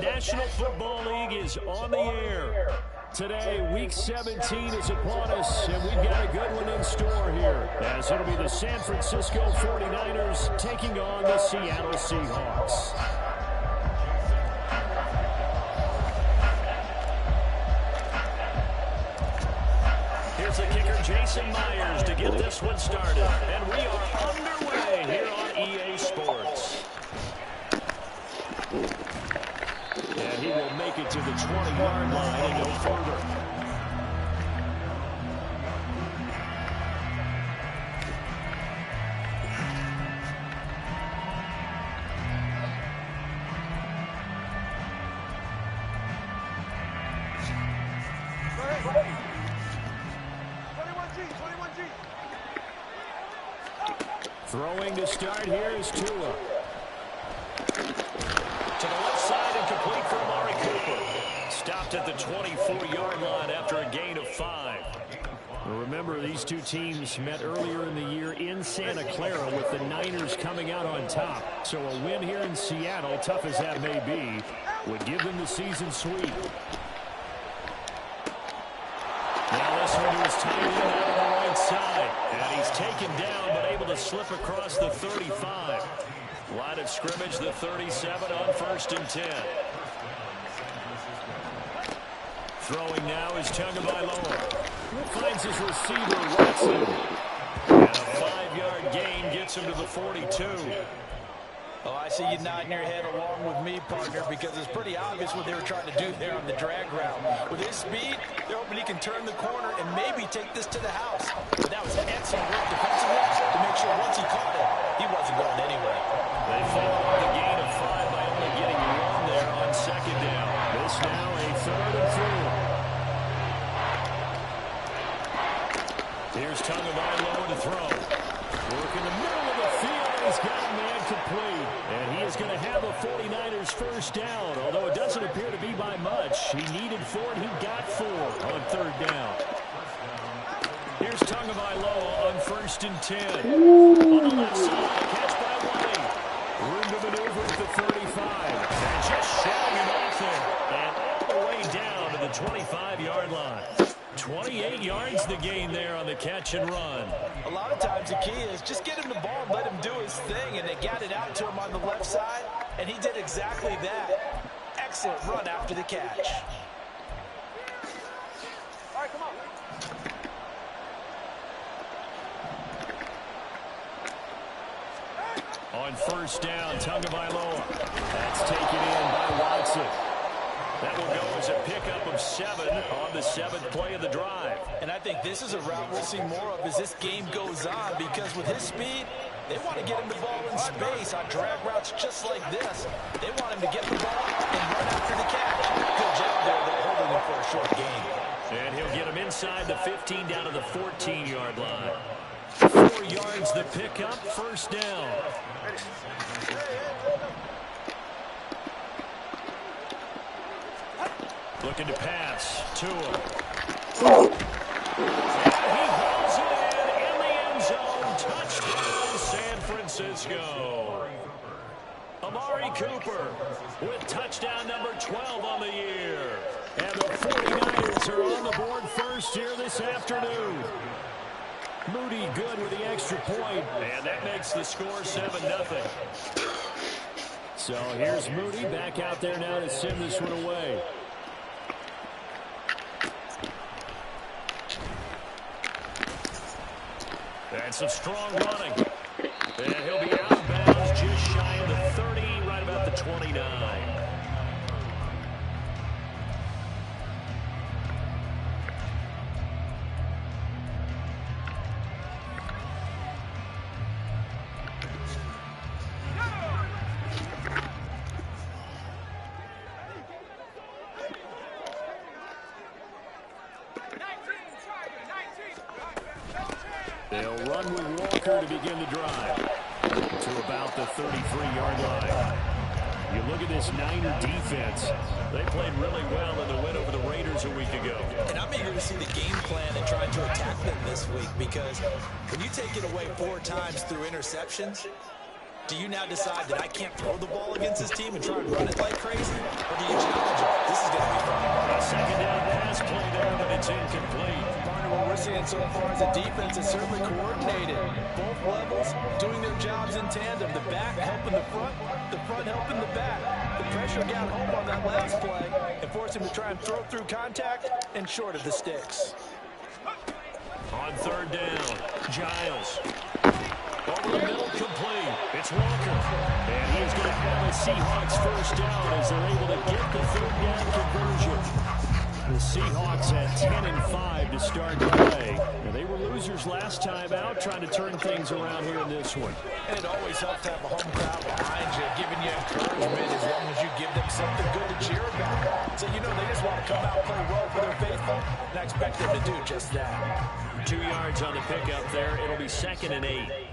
National Football League is on the air. Today, Week 17 is upon us, and we've got a good one in store here, as it'll be the San Francisco 49ers taking on the Seattle Seahawks. Here's the kicker, Jason Myers, to get this one started. And we are underway here on EA Sports. And he will make it to the 20-yard line and no further. Throwing to start here is Tua. To the left side and complete for Amari Cooper. Stopped at the 24-yard line after a gain of 5. Well, remember, these two teams met earlier in the year in Santa Clara with the Niners coming out on top. So a win here in Seattle, tough as that may be, would give them the season sweep. Now this one is tight end out on the right side. And he's taken down but able to slip across the 35. Line of scrimmage, the 37 on 1st and 10. Throwing now is Tagovailoa. Finds his receiver, Watson. And a 5-yard gain gets him to the 42. Oh, I see you nodding your head along with me, partner, because it's pretty obvious what they were trying to do there on the drag route. With his speed, they're hoping he can turn the corner and maybe take this to the house. But that was excellent work defensively to make sure once he caught it, he wasn't going anywhere. They follow up the gain of 5 by only getting 1 there on 2nd down. This now a 3rd and 4. Here's Tagovailoa to throw. Work in the middle of the field. He's got a man complete. And he is going to have a 49ers first down, although it doesn't appear to be by much. He needed 4, and he got 4 on 3rd down. Here's Tagovailoa on 1st and 10. On the left side, catch by White. Room to maneuver at the 35. And just shoving him off there. And all the way down to the 25-yard line. 28 yards the gain there on the catch and run. A lot of times the key is just get him the ball and let him do his thing, and they got it out to him on the left side, and he did exactly that. Excellent run after the catch. All right, come on. On 1st down, Tagovailoa. That's taken in by Watson. That will go as a pickup of 7 on the 7th play of the drive. And I think this is a route we'll see more of as this game goes on, because with his speed, they want to get him the ball in space on drag routes just like this. They want him to get the ball and run after the catch. Good job there. They're holding him for a short gain. And he'll get him inside the 15 down to the 14-yard line. 4 yards the pickup, 1st down. Looking to pass. Tua. And he hauls it in the end zone. Touchdown, San Francisco. Amari Cooper with touchdown number 12 on the year. And the 49ers are on the board first here this afternoon. Moody good with the extra point. And that makes the score 7-0. So here's Moody back out there now to send this one away. And some strong running. And he'll be out of bounds just shy of the 30, right about the 29. They'll run with Walker to begin the drive to about the 33-yard line. You look at this Niner defense. They played really well in the win over the Raiders a week ago. And I'm eager to see the game plan and trying to attack them this week, because when you take it away 4 times through interceptions, do you now decide that I can't throw the ball against this team and try and run it like crazy? Or do you so far as a defense is certainly coordinated. Both levels doing their jobs in tandem. The back helping the front helping the back. The pressure got home on that last play and forced him to try and throw through contact and short of the sticks. On third down, Giles. Over the middle, complete. It's Walker. And he's going to have a Seahawks first down as they're able to get the third down conversion. The Seahawks had 10-5 to start the play. Now, they were losers last time out, trying to turn things around here in this one. And it always helps to have a home crowd behind you, giving you encouragement as long as you give them something good to cheer about. So you know they just want to come out and play well for their faithful, and I expect them to do just that. 2 yards on the pickup there. It'll be 2nd and 8.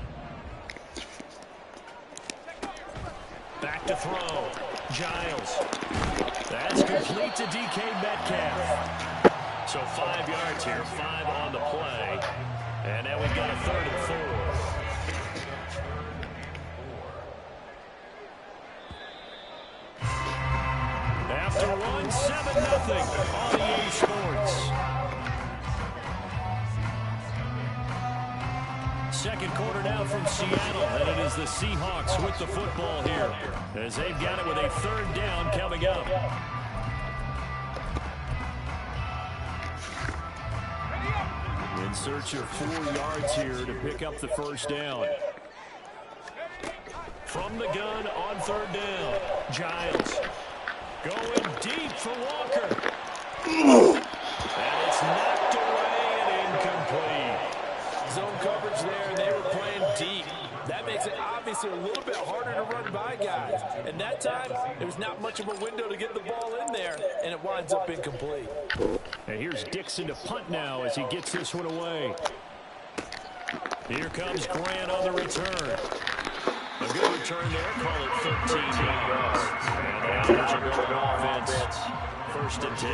Back to throw. Giles. That's complete to DK Metcalf. So 5 yards here, 5 on the play. And now we've got a 3rd and 4. After one, 7-0 on EA Sports. Second quarter now from Seattle, and it is the Seahawks with the football here as they've got it with a 3rd down coming up. In search of 4 yards here to pick up the first down. From the gun on 3rd down, Giles going deep for Walker. And it's knocked away and incomplete. Zone coverage there, and they were playing deep. That makes it obviously a little bit harder to run by guys. And that time, there was not much of a window to get the ball in there, and it winds up incomplete. And here's Dixon to punt now as he gets this one away. Here comes Grant on the return. A good return there, call it 13 yards. And the Owls are going offense, 1st and 10.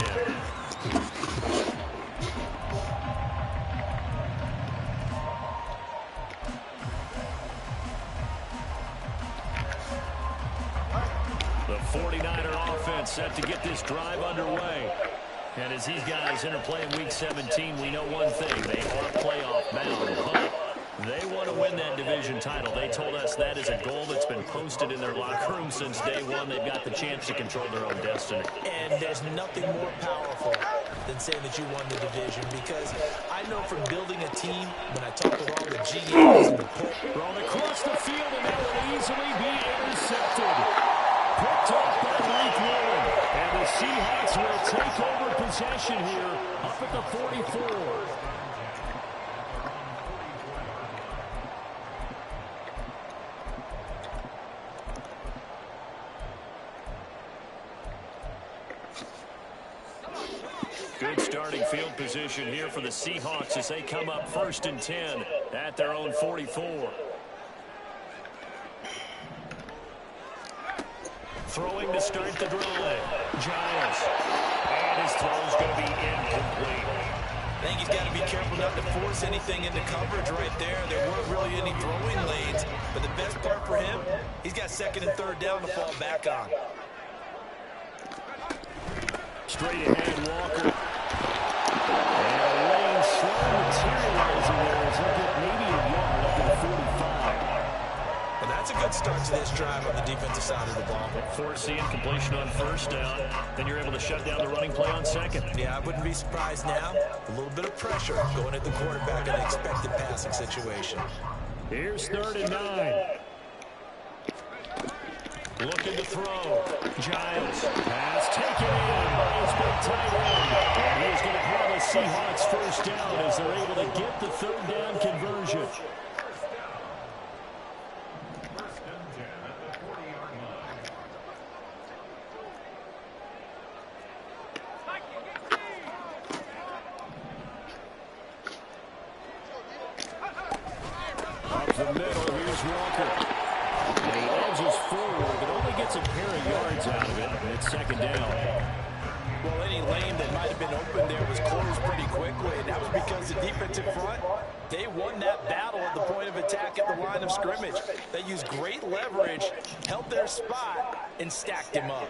The 49er offense set to get this drive underway. And as these guys enter play in Week 17, we know one thing. They are playoff bound, but they want to win that division title. They told us that is a goal that's been posted in their locker room since day one. They've got the chance to control their own destiny. And there's nothing more powerful than saying that you won the division, because I know from building a team, when I talk with all the GMs and the thrown across the field, and that will easily be intercepted. Picked up by Ruth Warren. And the Seahawks will take over possession here up at the 44. Good starting field position here for the Seahawks as they come up 1st and 10 at their own 44. Throwing to start the drive. Giles. And his throw's going to be incomplete. I think he's got to be careful not to force anything into coverage right there. There weren't really any throwing lanes. But the best part for him, he's got 2nd and 3rd down to fall back on. Straight ahead, Walker. And a lane slow materializing there as he'll get maybe a yard up to the 45. Well, that's a good start to this drive on the defensive side of the ball. Forcing completion on 1st down. Then you're able to shut down the running play on 2nd. Yeah, I wouldn't be surprised now. A little bit of pressure going at the quarterback in an expected passing situation. Here's 3rd and 9. Looking to throw. Giles. Pass taken in by his big tight end. And he's going to have a Seahawks first down as they're able to get the 3rd down conversion. Up the middle, here's Walker. And he edges forward, but only gets a pair of yards out of it. And it's 2nd down. Well, any lane that might have been open there was closed pretty quickly, and that was because the defensive front, they won that battle at the point of attack at the line of scrimmage. They used great leverage, held their spot, and stacked him up.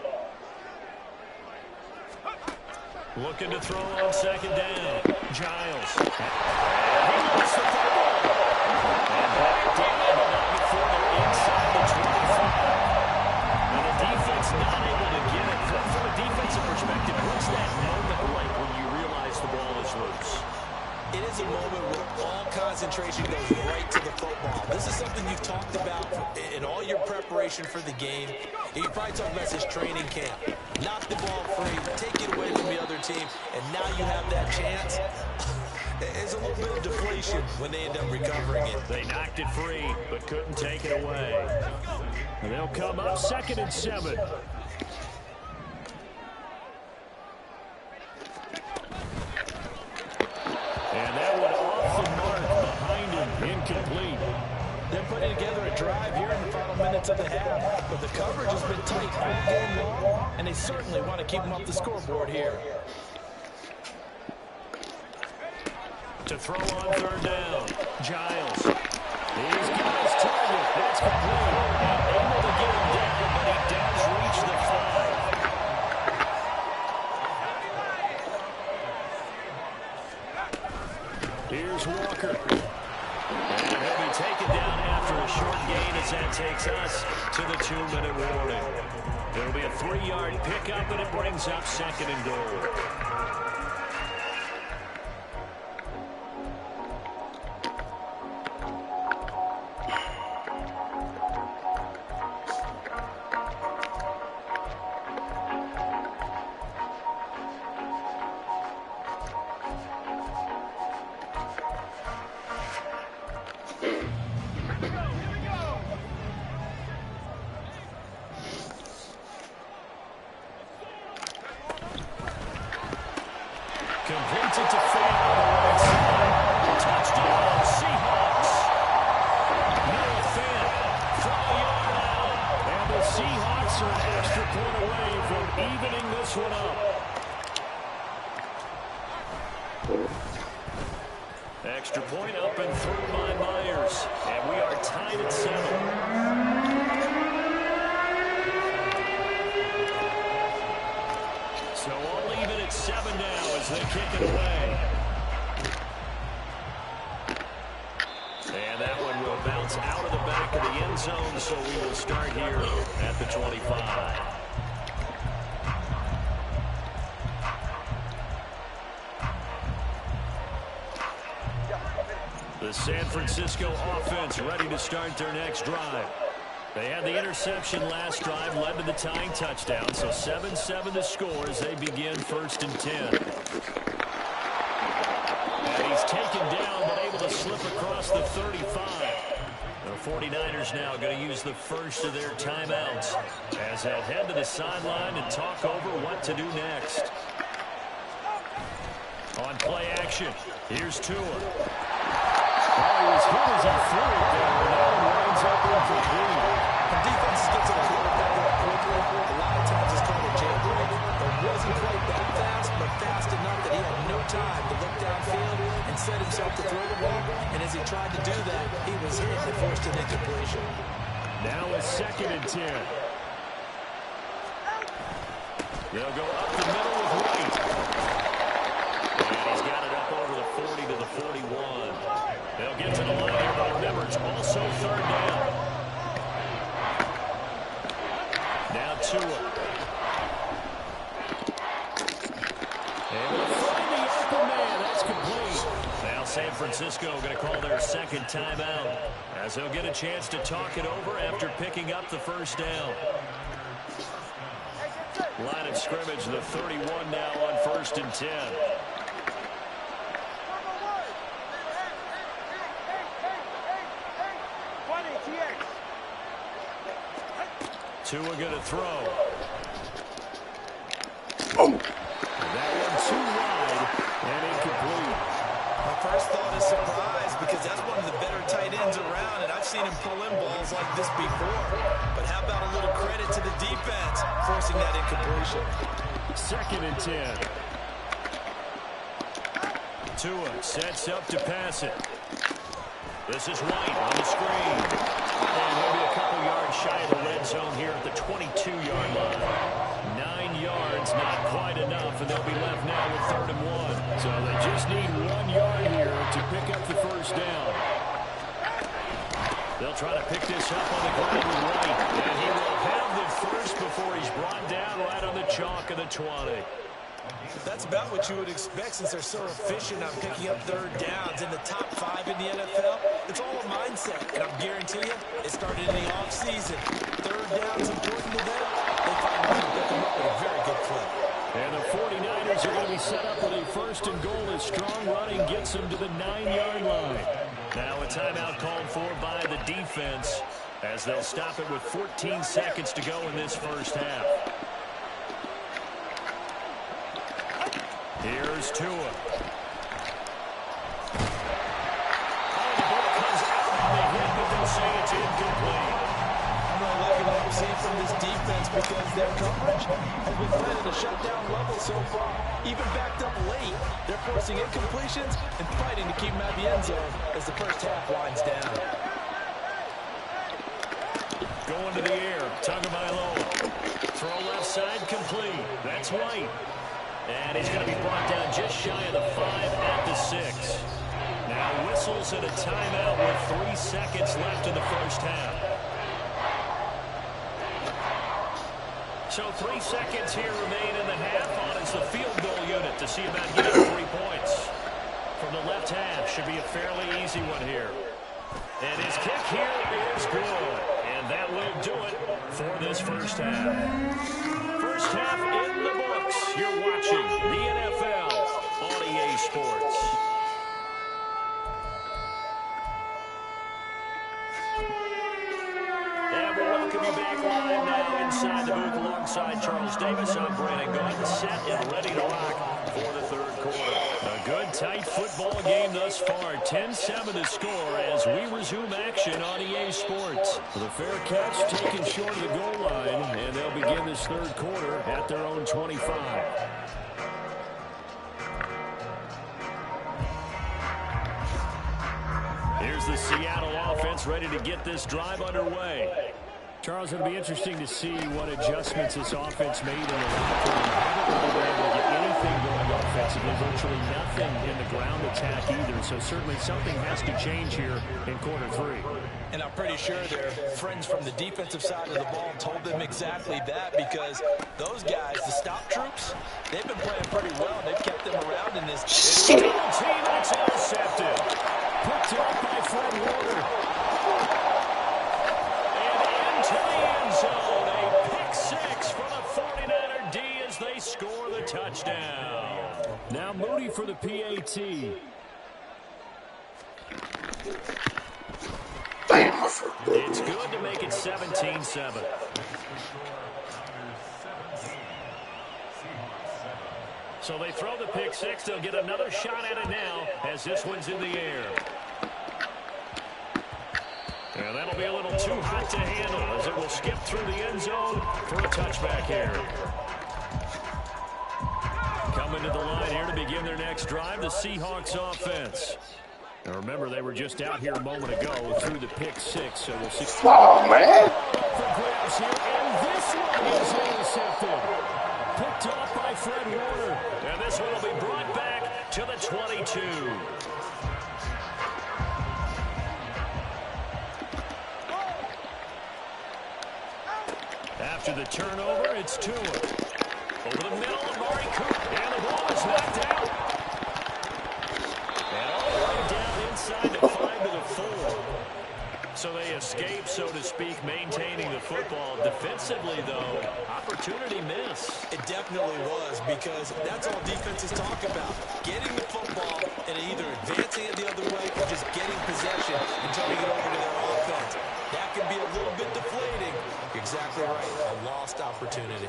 Looking to throw on second down. Giles. And he lost the football. And back down, but not before they're inside the 25. And the defense not able to get it. From a defensive perspective, what's that moment like when you realize the ball is loose? It is a moment where all concentration goes right to the football. This is something you've talked about in all your preparation for the game. You probably talked about this training camp. Knock the ball free, take it away from the other team, and now you have that chance. It's a little bit of deflation when they end up recovering it. They knocked it free, but couldn't take it away. And they'll come up 2nd and 7. And that one off the mark behind him, incomplete. They're putting together a drive here in the final minutes of the half, but the coverage has been tight all game long, and they certainly want to keep them off the scoreboard here. To throw on 3rd down, Giles. He's got his target. That's complete. And able to get him down, but he does reach the 5. Here's Walker. And he'll be taken down after a short gain as that takes us to the 2-minute warning. It'll be a 3-yard pickup, and it brings up 2nd and goal. Completes it to Freee on the right side. Touchdown, Seahawks. Noah Fant from a yard out. And the Seahawks are an extra point away from evening this one up. Extra point up and through by Myers. And we are tied at 7. So all even at 7 now as they kick it away. And that one will bounce out of the back of the end zone, so we will start here at the 25. The San Francisco offense ready to start their next drive. They had the interception last drive, led to the tying touchdown, so 7-7 the score as they begin 1st and 10. And he's taken down, but able to slip across the 35. The 49ers now going to use the first of their timeouts as they'll head to the sideline and talk over what to do next. On play action, here's Tua. He was hit as he threw it there, and that one winds up incomplete. The defense gets to the quarterback up quickly. A lot of times it's called a jailbreak. It wasn't quite that fast, but fast enough that he had no time to look downfield and set himself to throw the ball. And as he tried to do that, he was hit and forced an incompletion. Now a 2nd and 10. They'll go up the middle with White. And he's got it up over the 40 to the 41. They'll get to the line here, but remember, it's also 3rd down. Now Tua. And we'll find the open man. That's complete. Now San Francisco going to call their 2nd timeout as they'll get a chance to talk it over after picking up the 1st down. Line of scrimmage, the 31 now on 1st and 10. Tua going to throw. That one too wide and incomplete. My first thought is surprise because that's one of the better tight ends around, and I've seen him pull in balls like this before. But how about a little credit to the defense forcing that incompletion? 2nd and 10. Tua sets up to pass it. This is White on the screen. And he'll be a couple yards shy of the red zone here at the 22-yard line. 9 yards, not quite enough and they'll be left now with 3rd and 1. So they just need 1 yard here to pick up the first down. They'll try to pick this up on the ground with White, and he will have the first before he's brought down right on the chalk of the 20. That's about what you would expect since they're so efficient on picking up 3rd downs in the top 5 in the NFL. It's all a mindset, and I'm guaranteeing you, it started in the offseason. 3rd down's important to them. They find a way to pick them up at a very good clip. And the 49ers are going to be set up with a 1st and goal as strong running gets them to the 9-yard line. Now a timeout called for by the defense as they'll stop it with 14 seconds to go in this first half. Here's Tua. Oh, the ball comes out on the hit, but they'll say it's incomplete. I'm not liking what I'm seeing from this defense because their coverage has been playing at a shutdown level so far. Even backed up late, they're forcing incompletions and fighting to keep them out of the end zone as the first half winds down. Going to the air, Tagovailoa. Throw left side, complete. That's White. And he's going to be brought down just shy of the 5 at the 6. Now whistles and a timeout with 3 seconds left in the first half. So 3 seconds here remain in the half on as the field goal unit to see about getting 3 points. From the left half, should be a fairly easy one here. And his kick here is good. And that will do it for this first half. First half in the books. You're watching the NFL on EA Sports. And we'll welcome you back live now inside the booth alongside Charles Davis. I'm Brandon Gaudin, set and ready to rock for the 3rd quarter. A good, tight football game thus far. 10-7 to score as we resume action on EA Sports. The fair catch taken short of the goal line, and they'll begin this 3rd quarter at their own 25. Here's the Seattle offense ready to get this drive underway. Charles, it'll be interesting to see what adjustments this offense made in the locker room. Haven't really been able to get anything going offensively, virtually nothing in the ground attack either. So certainly something has to change here in quarter 3. And I'm pretty sure their friends from the defensive side of the ball told them exactly that because those guys, the stop troops, they've been playing pretty well. They've kept them around in this. Team that's intercepted. Picked up by Fred Warner. To the end zone, a pick 6 for the 49er D as they score the touchdown. Now Moody for the PAT. It's good to make it 17-7. So they throw the pick 6. They'll get another shot at it now as this one's in the air. And that'll be a little too hot to handle as it will skip through the end zone for a touchback here. Coming to the line here to begin their next drive, the Seahawks offense. Now remember, they were just out here a moment ago through the pick 6, so we'll see. Oh, man. For grabs here, and this one is intercepted. Picked off by Fred Warner. And this one will be brought back to the 22. After the turnover, it's Tua. Over the middle of Mari Cooper. And the ball is knocked out. And all the way down inside the 5 to the 4. So they escape, so to speak, maintaining the football. Defensively, though, opportunity miss. It definitely was because that's all defenses talk about. Getting the football and either advancing it the other way or just getting possession and turning it over to their offense. That can be a little bit deflating. Exactly right. A lost opportunity.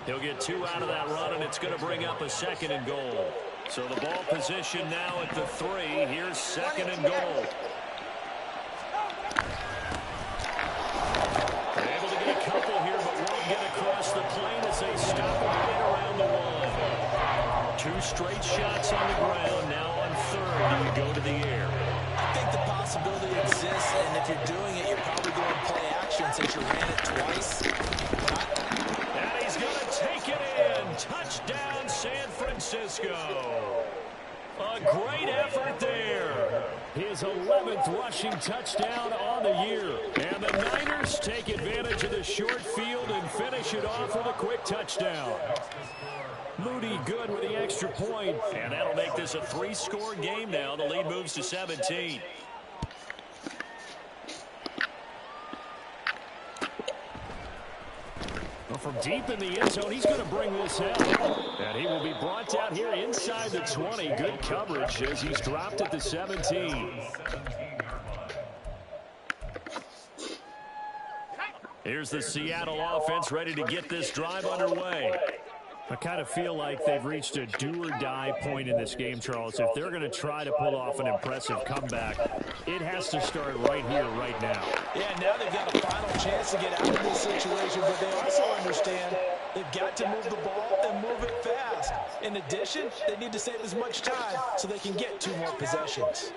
He'll get 2 out of that run, and it's going to bring up a 2nd and goal. So the ball position now at the 3. Here's 2nd and goal. They're able to get a couple here, but won't get across the plane as they stop right around the 1. 2 straight shots on the ground. Now on 3rd, you go to the air. I think the possibility exists, and if you're doing it, you're probably going to play action since you ran it twice. And he's going to take it in. Touchdown, San Francisco. Francisco. A great effort there. His 11th rushing touchdown on the year. And the Niners take advantage of the short field and finish it off with a quick touchdown. Moody good with the extra point. And that'll make this a 3-score game now. The lead moves to 17. Well, from deep in the end zone, he's going to bring this out. And he will be brought down here inside the 20. Good coverage as he's dropped at the 17. Here's the Seattle offense ready to get this drive underway. I kind of feel like they've reached a do-or-die point in this game, Charles. If they're going to try to pull off an impressive comeback, it has to start right here, right now. Yeah, now they've got a final chance to get out of this situation, but they also understand they've got to move the ball and move it fast. In addition, they need to save as much time so they can get 2 more possessions.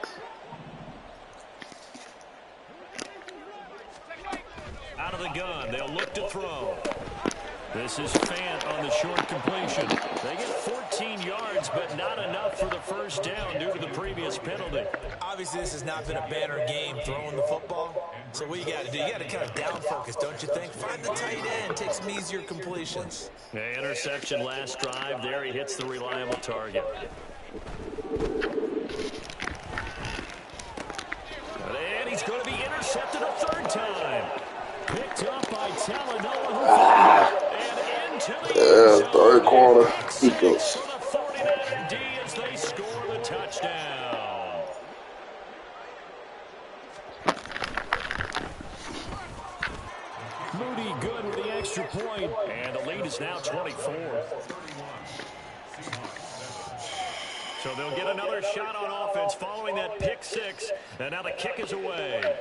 Out of the gun, they'll look to throw. This is Fant on the short completion. They get 14 yards, but not enough for the first down due to the previous penalty. Obviously, this has not been a banner game throwing the football. So what you got to do, you got to kind of down focus, don't you think? Find the tight end, take some easier completions. The interception last drive. There he hits the reliable target. And he's going to be intercepted a 3rd time. Picked up by Talanoa, and into the 3rd quarter. He goes. For the 49er D as they score the touchdown. Moody good with the extra point, and the lead is now 24. So they'll get another shot on offense following that pick 6, and now the kick is away.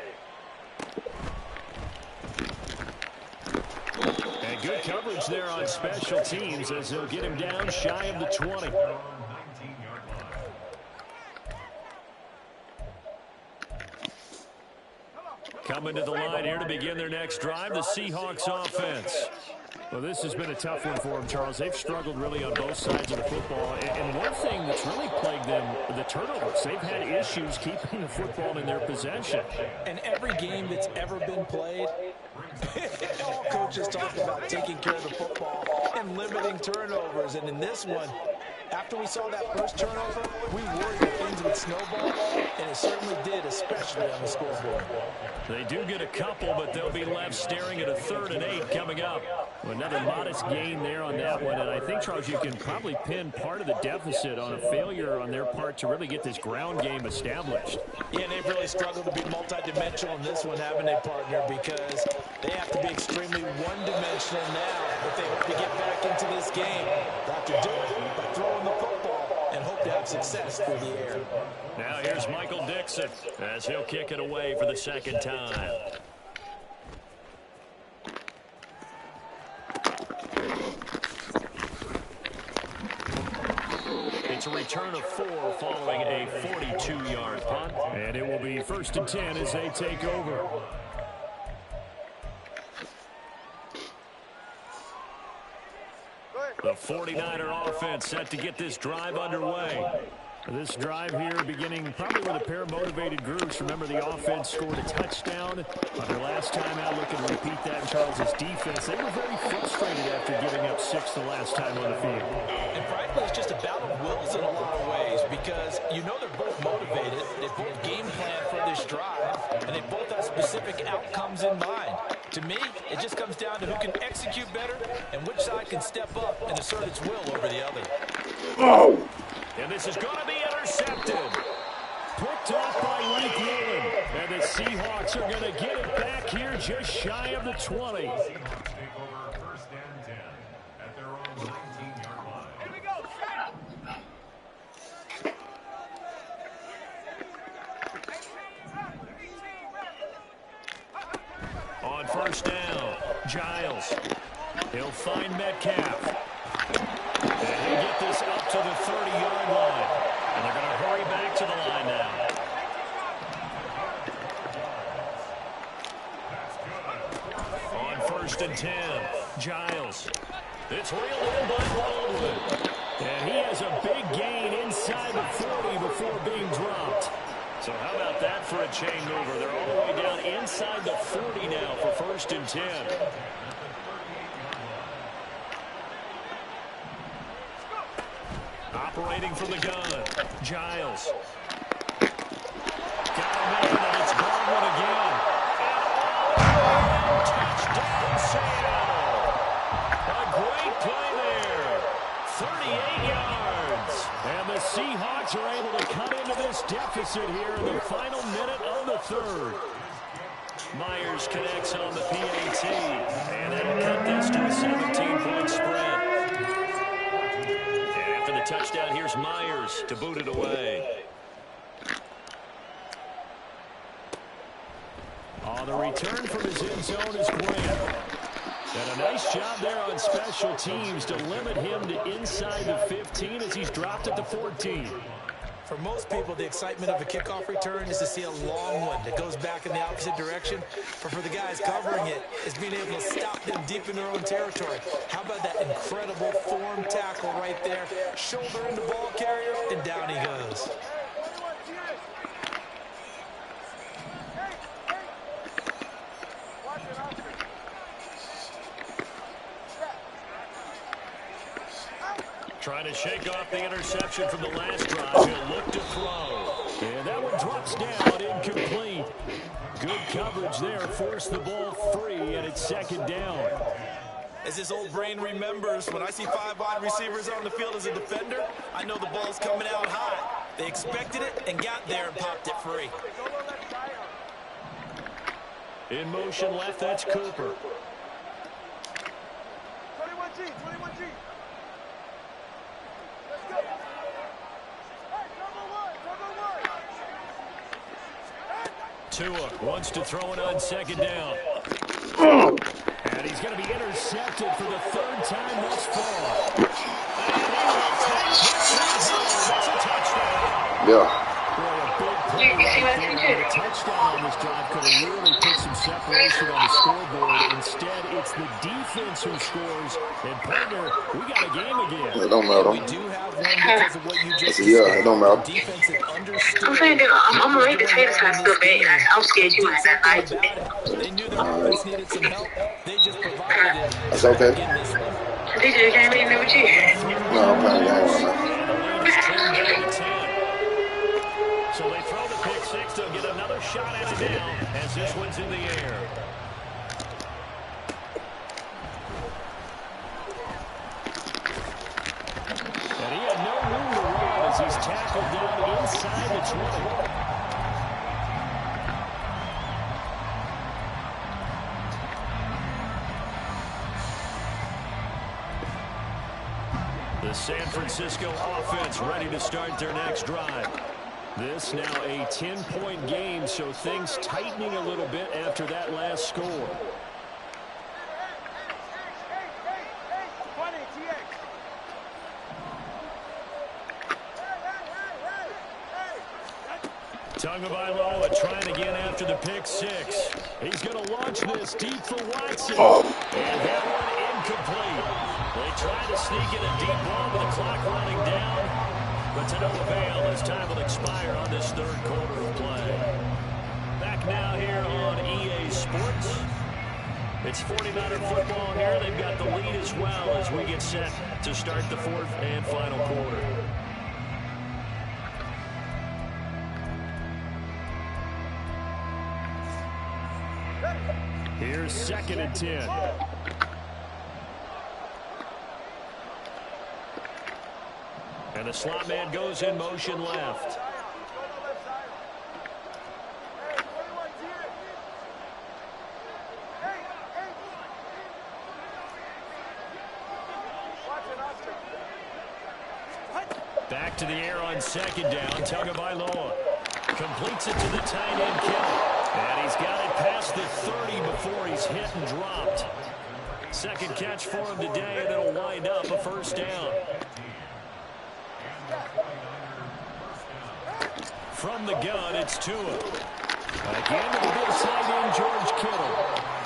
And good coverage there on special teams as they'll get him down shy of the 20. Coming to the line here to begin their next drive, the Seahawks offense. Well, this has been a tough one for them, Charles. They've struggled really on both sides of the football. And one thing that's really plagued them, the turnovers. They've had issues keeping the football in their possession. And every game that's ever been played, all coaches talk about taking care of the football and limiting turnovers. And in this one, after we saw that first turnover, we worried that things would snowball, and it certainly did, especially on the scoreboard. They do get a couple, but they'll be left staring at a 3rd and 8 coming up. Another modest gain there on that one, and I think, Charles, you can probably pin part of the deficit on a failure on their part to really get this ground game established. Yeah, and they've really struggled to be multidimensional in this one, haven't they, partner, because they have to be extremely one-dimensional now if they hope to get back into this game. They have to do it by throwing the football and hope to have success through the air. Now here's Michael Dixon as he'll kick it away for the 2nd time. It's a return of 4 following a 42-yard punt. And it will be 1st and 10 as they take over. The 49er offense set to get this drive underway. This drive here beginning probably with a pair of motivated groups. Remember, the offense scored a touchdown on their last time out. Looking to repeat that in Charles' defense. They were very frustrated after giving up 6 the last time on the field. And frankly, it's just a battle of wills in a lot of ways because you know they're both motivated. They both game plan for this drive, and they both have specific outcomes in mind. To me, it just comes down to who can execute better and which side can step up and assert its will over the other. Oh! And this is going to be intercepted. Picked off by Leek Woolen. And the Seahawks are going to get it back here just shy of the 20. On 1st down, Giles. He'll find Metcalf. And he'll get this up to the 30-yard line. And they're going to hurry back to the line now. On 1st and 10, Giles. It's reeled in by Baldwin. And he has a a chain mover. They're all the way down inside the 40 now for 1st and 10. Operating from the gun, Giles. Got a man, and it's Baldwin again. And touchdown, Seattle. A great play there. 38 yards. And the Seahawks are able to cut into this deficit here in the final minute of the 3rd. Myers connects on the PAT. And that'll cut this to a 17-point spread. And after the touchdown, here's Myers to boot it away. On the return from his end zone is Grant. And a nice job there on special teams to limit him to inside the 15 as he's dropped at the 14. For most people, the excitement of a kickoff return is to see a long one that goes back in the opposite direction. But for the guys covering it, is being able to stop them deep in their own territory. How about that incredible form tackle right there? Shoulder in the ball carrier, and down he goes. Trying to shake off the interception from the last drive. He'll look to throw. And that one drops down, incomplete. Good coverage there. Forced the ball free, and it's 2nd down. As his old brain remembers, when I see 5 wide receivers on the field as a defender, I know the ball's coming out high. They expected it and got there and popped it free. In motion left, that's Cooper. 21G, 21G. Tua wants to throw it on 2nd down. And he's going to be intercepted for the 3rd time thus far. And he will take this home. That's a touchdown. Yeah. Boy, a big play right there. The touchdown on this drive could have really put some separation on the scoreboard. Instead, it's the defense who scores. And, partner, we got a game again. It don't matter. We do have one because of what you just Yeah, it don't matter. I'm saying that I'm ready to say this kind of stuff, man. I'm scared you might not like it. They knew their offense needed some help. They just provided it. That's okay. DJ came in there with you. No, I'm playing games right now. So they throw the pick six. They'll get another shot at it now as this one's in the air. And he had no room to run as he's tackled down inside the 20. The San Francisco offense ready to start their next drive. This now a 10-point game, so things tightening a little bit after that last score. Tagovailoa trying again after the pick six. He's going to launch this deep for Watson. And that one incomplete. They try to sneak in a deep ball with the clock running down. But to no avail as time will expire on this 3rd quarter of play. Back now here on EA Sports. It's 49er football here. They've got the lead as well as we get set to start the 4th and final quarter. Here's 2nd and 10. And the slot man goes in motion left. Back to the air on 2nd down. Tagovailoa completes it to the tight end Kittle. And he's got it past the 30 before he's hit and dropped. 2nd catch for him today, and it'll wind up a 1st down. From the gun, it's Tua. Again to the big tight end, George Kittle.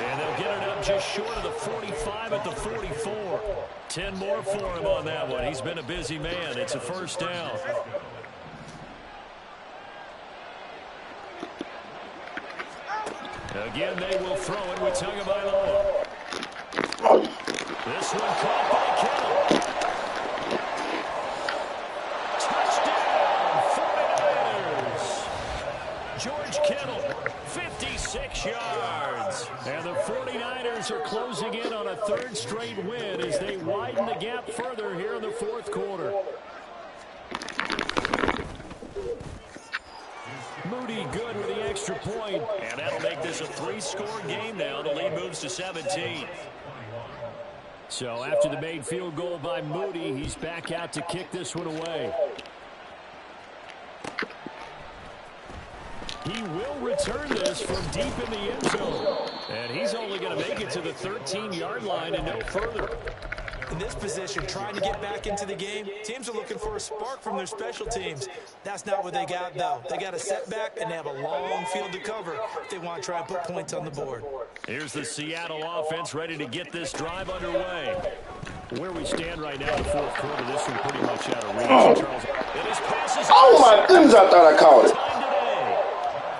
And they'll get it up just short of the 45 at the 44. 10 more for him on that one. He's been a busy man. It's a 1st down. Again, they will throw it with Tagovailoa. This one caught by Kittle. Touchdown, 49ers. George Kittle, 56 yards. And the 49ers are closing in on a third straight win as they widen the gap further here in the fourth quarter. Moody good with the extra point, and that'll make this a three-score game now. The lead moves to 17. So after the made field goal by Moody, he's back out to kick this one away. He will return this from deep in the end zone. And he's only going to make it to the 13-yard line and no further. In this position, trying to get back into the game, teams are looking for a spark from their special teams. That's not what they got, though. They got a setback, and they have a long field to cover if they want to try and put points on the board. Here's the Seattle offense ready to get this drive underway. Where we stand right now in the fourth quarter, this one pretty much out of reach. Charles, it is passes. Oh my goodness, I thought I caught it.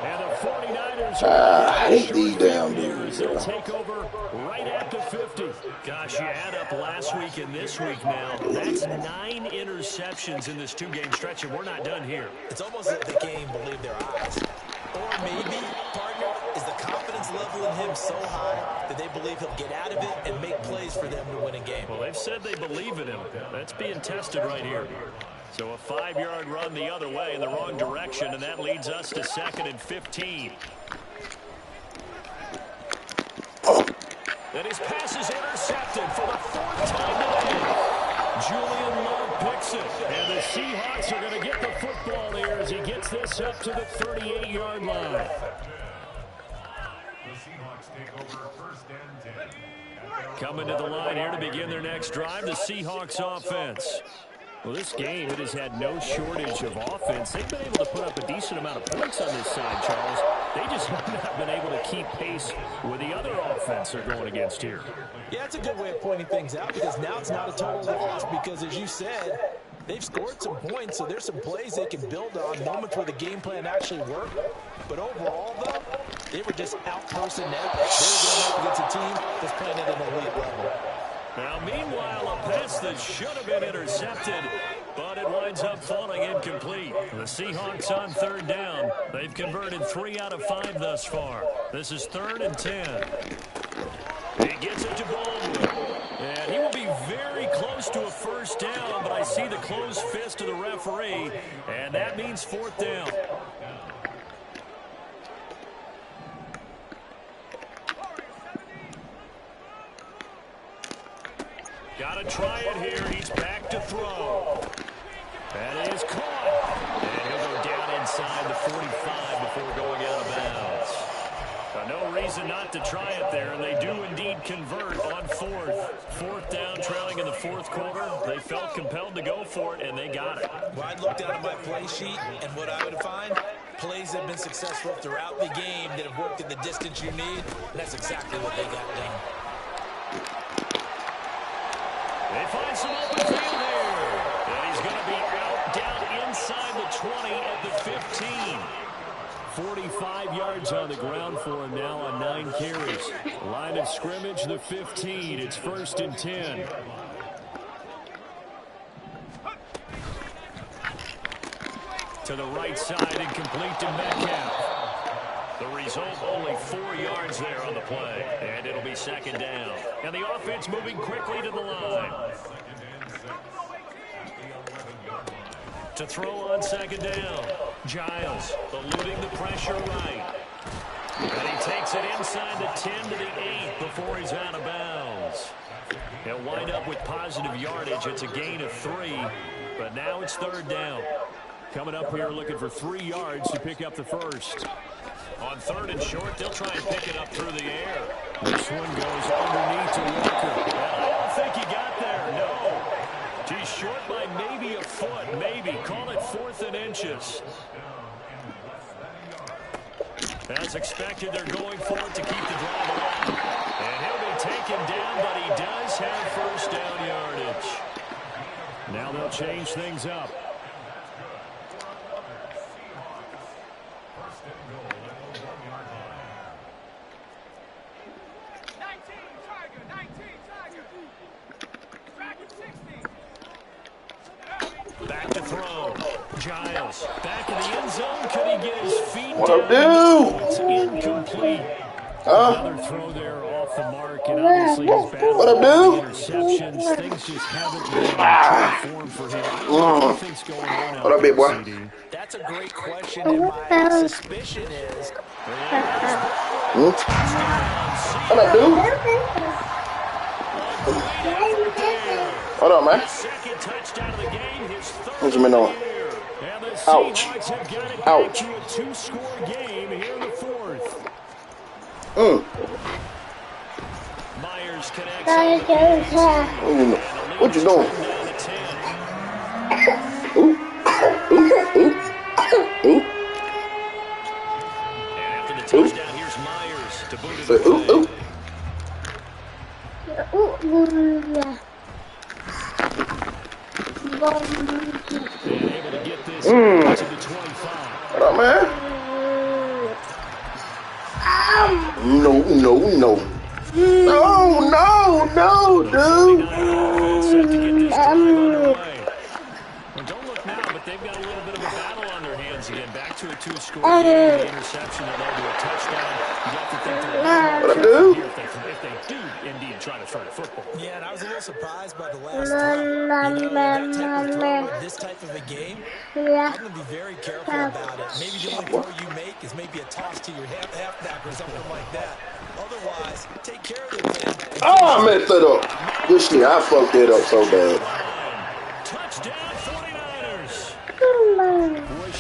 And the 49ers I hate these damn dudes. They'll take over right at the 50. Gosh, you add up last week and this week now. That's 9 interceptions in this two-game stretch, and we're not done here. It's almost like the game believed their eyes. Or maybe, partner, is the confidence level in him so high that they believe he'll get out of it and make plays for them to win a game. Well, they've said they believe in him. That's being tested right here. So a 5-yard run the other way in the wrong direction, and that leads us to 2nd and 15. And his pass is intercepted for the 4th time today. Julian Love picks it. And the Seahawks are going to get the football here as he gets this up to the 38-yard line. The Seahawks take over 1st and 10. Coming to the line here to begin their next drive, the Seahawks offense. Well, this game, it has had no shortage of offense. They've been able to put up a decent amount of points on this side, Charles. They just have not been able to keep pace with the other offense they're going against here. Yeah, it's a good way of pointing things out because now it's not a total loss because, as you said, they've scored some points, so there's some plays they can build on, moments where the game plan actually worked. But overall, though, they were just out-personnel. They were going up against a team that's playing at an elite level. Now, meanwhile, a pass that should have been intercepted, but it winds up falling incomplete. The Seahawks on 3rd down. They've converted 3 out of 5 thus far. This is 3rd and 10. He gets it to Baldwin. And he will be very close to a 1st down, but I see the closed fist of the referee, and that means 4th down. Got to try it here. He's back to throw. That is caught. And he'll go down inside the 45 before going out of bounds. No reason not to try it there, and they do indeed convert on 4th down, trailing in the 4th quarter. They felt compelled to go for it, and they got it. Well, I looked down at my play sheet, and what I would find, plays that have been successful throughout the game that have worked at the distance you need, and that's exactly what they got done. They find some open field here. And he's going to be out down inside the 20 at the 15. 45 yards on the ground for him now on 9 carries. Line of scrimmage, the 15. It's 1st and 10. To the right side and complete to Metcalf. The result, only 4 yards there on the play. And it'll be 2nd down. And the offense moving quickly to the line. To throw on 2nd down. Giles eluding the pressure right. And he takes it inside the 10 to the 8 before he's out of bounds. He'll wind up with positive yardage. It's a gain of 3. But now it's 3rd down. Coming up here looking for 3 yards to pick up the first. On 3rd and short, they'll try and pick it up through the air. This one goes underneath to Walker. And I don't think he got there, no. He's short by maybe a foot, maybe. Call it 4th and inches. As expected, they're going for it to keep the drive alive. And he'll be taken down, but he does have 1st down yardage. Now they'll change things up. to throw. Giles back in the end zone. Could he get his feet What down? up, dude? It's incomplete. Huh? Another throw there off the mark, and obviously his battle What up, with the dude? interceptions, things just haven't been in true form for him. I don't know what he thinks going on out What up, big there, boy? CD. That's a great question, and my suspicion is Hmm? What up, dude? What up, man? Second touchdown of the game, his third What's been on? year. And the Ouch. Seahawks have got it back Ouch. to a two-score game here in the fourth. Myers connects on the What you doing? down to 10. Ooh. Ooh. Ooh. Ooh. And after the touchdown, here's Myers to boot it Say ooh, away. ooh. And able to get this to the 25. What up, man? No, no, no. No, dude. Set to get this drive underway. Well, don't look now, but they've got a little bit of a battle on their hands again. Back to a two-score game. The interception that led to a touchdown. You have to think they're a little more What up, careful dude? here if they do indeed try to throw the football. Yeah, and I was a little surprised by the last throw. You know, that type of throw in this type of a game, I'm going to be very careful about it. Maybe the only throw you make is maybe a toss to your halfback or something like that. Otherwise, take care of it, man. Oh, I messed that up. Good shit. I fucked that up so bad. Touchdown 49ers.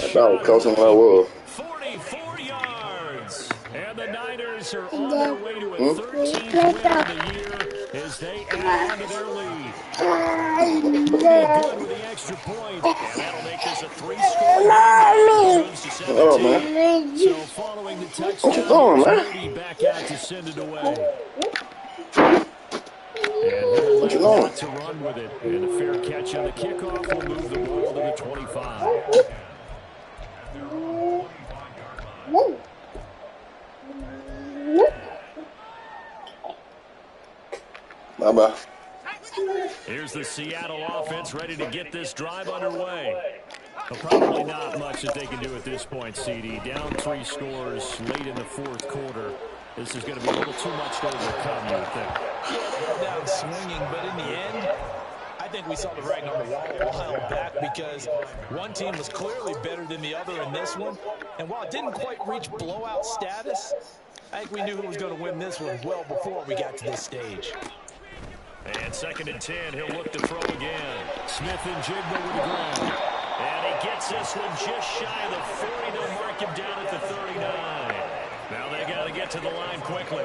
That dog cost him what I was. 44 yards. And the Niners are on their way to a 13th win of the year as they add on to their lead. Good with the extra point. And that'll make this a three-score game. Moves to Hello, 17. man. So following the touchdown, What you doing, man? Moody back out to send it away. And he'll What you elect doing? not to run with it. And a fair catch on the kickoff will move the ball to the 25. Bye-bye. Here's the Seattle offense ready to get this drive underway. Well, probably not much that they can do at this point, CD. Down 3 scores late in the fourth quarter. This is going to be a little too much to overcome, you would think. Yeah, down swinging, but in the end, I think we saw the writing on the wall a while back because one team was clearly better than the other in this one. And while it didn't quite reach blowout status, I think we knew who was going to win this one well before we got to this stage. And 2nd and 10, he'll look to throw again. Smith and Jigba with the ground. And he gets this one just shy of the 40. They'll mark him down at the 39. Now they got to get to the line quickly.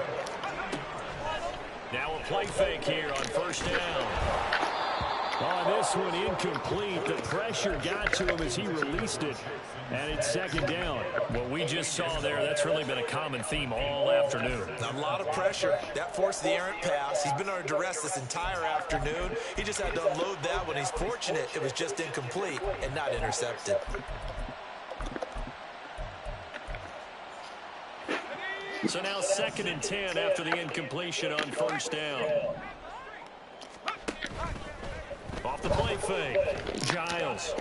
Now a play fake here on first down. On this one, incomplete. The pressure got to him as he released it, and it's 2nd down. What we just saw there, that's really been a common theme all afternoon. A lot of pressure. That forced the errant pass. He's been under duress this entire afternoon. He just had to unload that one. He's fortunate it was just incomplete and not intercepted. So now 2nd and 10 after the incompletion on first down. Off the play fake. Giles.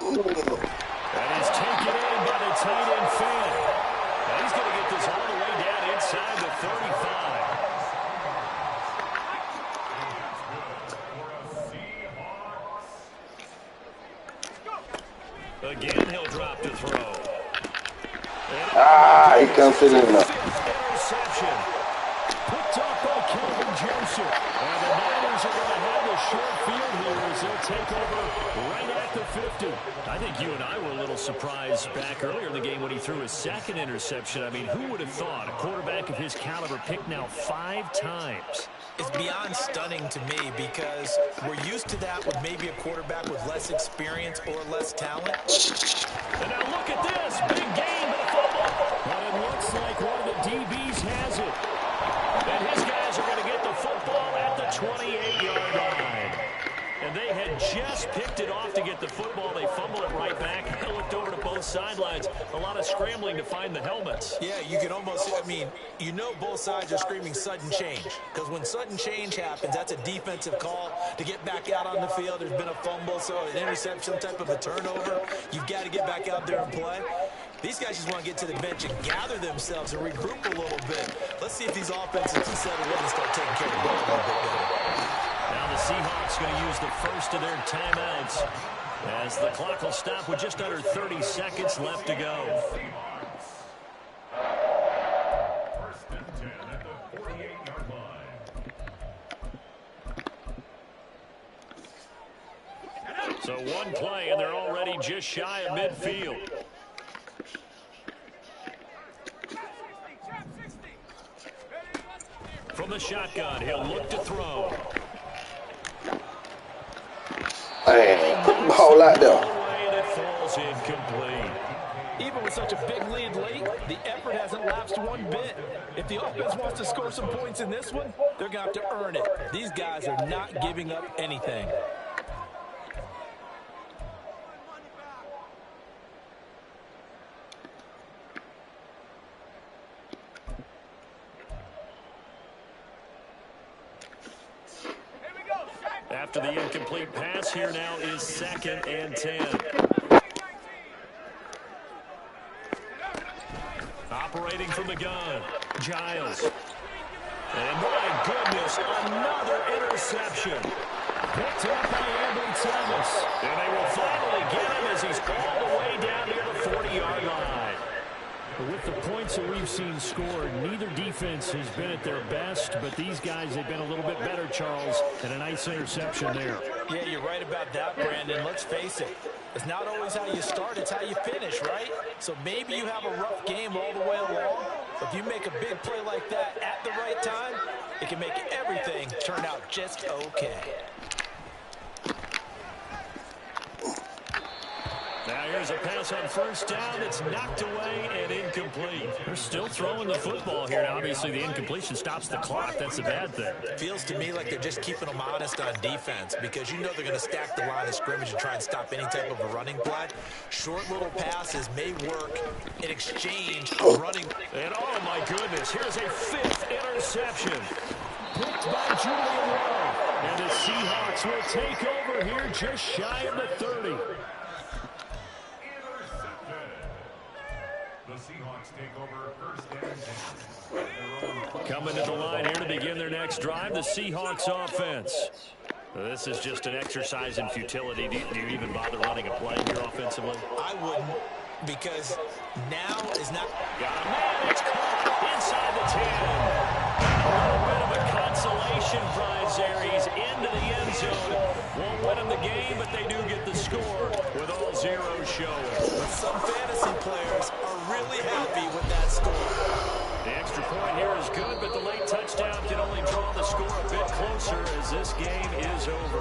That is taken in by the tight end Fant. Now he's going to get this all the way down inside the 35. Again, he'll drop to throw. He can't fit in enough. Interception. Picked up by Kelvin Joseph. And the Niners are going to have a short field here as they'll take over right at the 50. I think you and I were a little surprised back earlier in the game when he threw his 2nd interception. I mean, who would have thought a quarterback of his caliber picked now 5 times? It's beyond stunning to me because we're used to that with maybe a quarterback with less experience or less talent. And now look at this. Big game and a fumble. But it looks like one of the DBs has it. And his guys are going to get the football at the 28-yard line. And they had just picked it off to get the football. They fumble it right back. I looked over to both sidelines. A lot of scrambling to find the helmets. Yeah, you can almost, I mean, you know both sides are screaming sudden change. Because when sudden change happens, that's a defensive call to get back out on the field. There's been a fumble, so an interception, some type of a turnover. You've got to get back out there and play. These guys just want to get to the bench and gather themselves and regroup a little bit. Let's see if these offenses can settle in and start taking care of the ball a little bit better. Now the Seahawks going to use the first of their timeouts as the clock will stop with just under 30 seconds left to go. First and 10 at the 48-yard line. So one play, and they're already just shy of midfield. From the shotgun, he'll look to throw. Man, put the ball out there. And it falls incomplete. Even with such a big lead late, the effort hasn't lapsed one bit. If the offense wants to score some points in this one, they're going to have to earn it. These guys are not giving up anything. After the incomplete pass, here now is 2nd and 10. Operating from the gun, Giles. And my goodness, another interception. Picked up by Ambry Thomas. And they will finally get him as he's all the way down near the 40-yard line. With the points that we've seen scored, neither defense has been at their best, but these guys, they've been a little bit better, Charles, and a nice interception there. Yeah, you're right about that, Brandon. Let's face it. It's not always how you start, it's how you finish, right? So maybe you have a rough game all the way along, but if you make a big play like that at the right time, it can make everything turn out just okay. Now here's a pass on first down. It's knocked away and incomplete. They're still throwing the football here. Now, obviously, the incompletion stops the clock. That's a bad thing. Feels to me like they're just keeping them honest on defense because you know they're going to stack the line of scrimmage and try and stop any type of a running play. Short little passes may work in exchange of running. And, oh, my goodness, here's a 5th interception. Picked by Julian Love. And the Seahawks will take over here just shy of the 30. The Seahawks take over first and 10. Coming to the line here to begin their next drive, the Seahawks offense. This is just an exercise in futility. Do you even bother running a play here offensively? I wouldn't, because now is not. Got a man. It's caught inside the 10. A little bit of a consolation prize there. He's into the end zone. Won't win him the game, but they do get the score with all zeros showing. But some fantasy players are really happy with that score. The extra point here is good, but the late touchdown can only draw the score a bit closer as this game is over.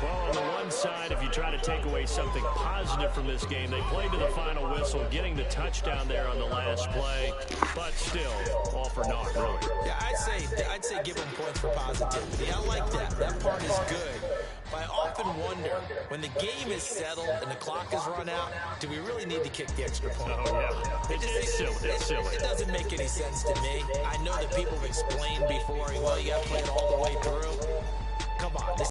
Well, on the one side, if you try to take away something positive from this game, they played to the final whistle, getting the touchdown there on the last play, but still, all for naught, really. Yeah, I'd say give them points for positivity. I like that. That part is good. But I often wonder, when the game is settled and the clock is run out, do we really need to kick the extra point? Oh, yeah. It's silly. It's silly. It doesn't make any sense to me. I know that people have explained before, well, you got to play it all the way through. Come on.